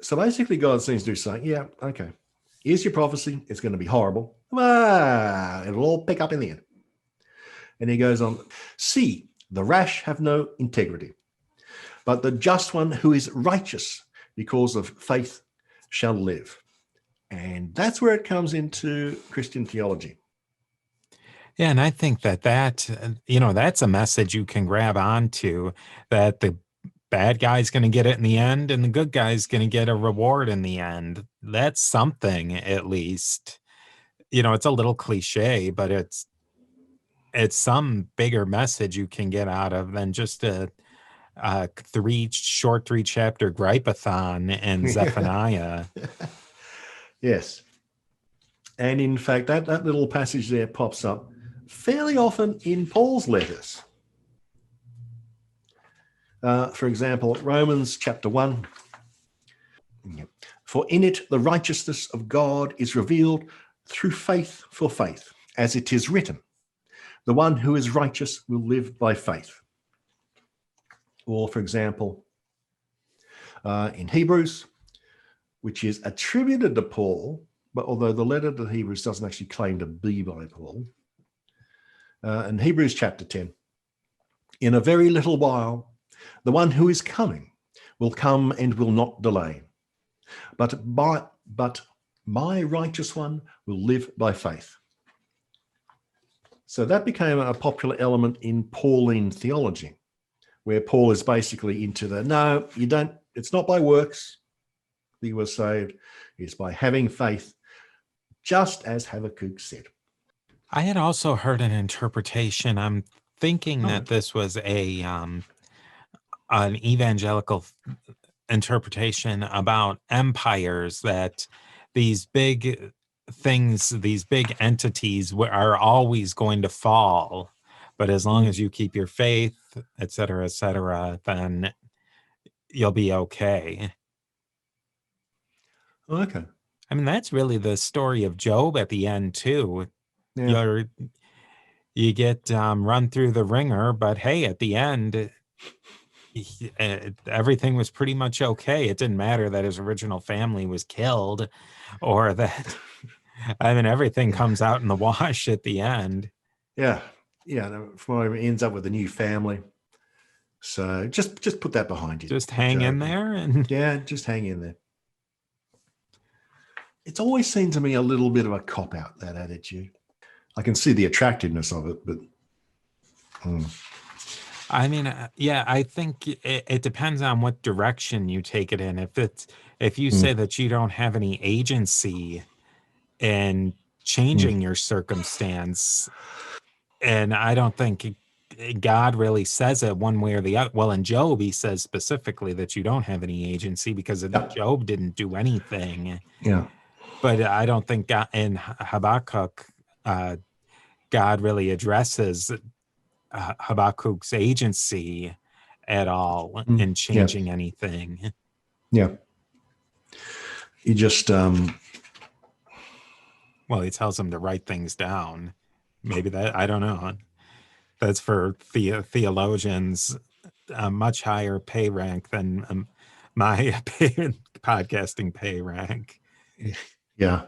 So basically, God seems to be saying, yeah, okay, here's your prophecy. It's going to be horrible. It'll all pick up in the end. And he goes on, see, the rash have no integrity, but the just one who is righteous because of faith shall live. And that's where it comes into Christian theology. Yeah, and I think that that's a message you can grab onto, that the bad guy's going to get it in the end and the good guy's going to get a reward in the end. That's something, at least. It's a little cliche, but it's some bigger message you can get out of than just a three chapter gripe-a-thon in Zephaniah. Yes. And in fact, that little passage there pops up fairly often in Paul's letters. For example, Romans chapter 1. For in it the righteousness of God is revealed through faith for faith, as it is written, the one who is righteous will live by faith. Or, for example, in Hebrews, which is attributed to Paul, but although the letter to Hebrews doesn't actually claim to be by Paul, in Hebrews chapter 10, in a very little while, the one who is coming will come and will not delay. But my righteous one will live by faith. So that became a popular element in Pauline theology, where Paul is basically into no, you don't, it's not by works that you were saved, it's by having faith, just as Habbakuk said. I had also heard an interpretation. I'm thinking that this was an evangelical interpretation about empires, that these big things, these big entities are always going to fall. But as long as you keep your faith, et cetera, then you'll be okay. Okay. I mean, that's really the story of Job at the end, too. Yeah. You get run through the ringer, but hey, at the end, everything was pretty much okay. It didn't matter that his original family was killed, or that, I mean, everything comes out in the wash at the end. Yeah. It ends up with a new family. So just put that behind you. Just hang in there. And yeah, just hang in there. It's always seemed to me a little bit of a cop-out, that attitude. I can see the attractiveness of it, but... I mean, yeah, I think it depends on what direction you take it in. If you say that you don't have any agency in changing your circumstance, and I don't think God really says it one way or the other. Well, in Job, he says specifically that you don't have any agency because Job didn't do anything. Yeah. But I don't think in Habakkuk, God really addresses Habakkuk's agency at all in changing anything. Yeah. He just... well, he tells him to write things down. Maybe that, I don't know. That's for theologians, a much higher pay rank than my podcasting pay rank. Yeah.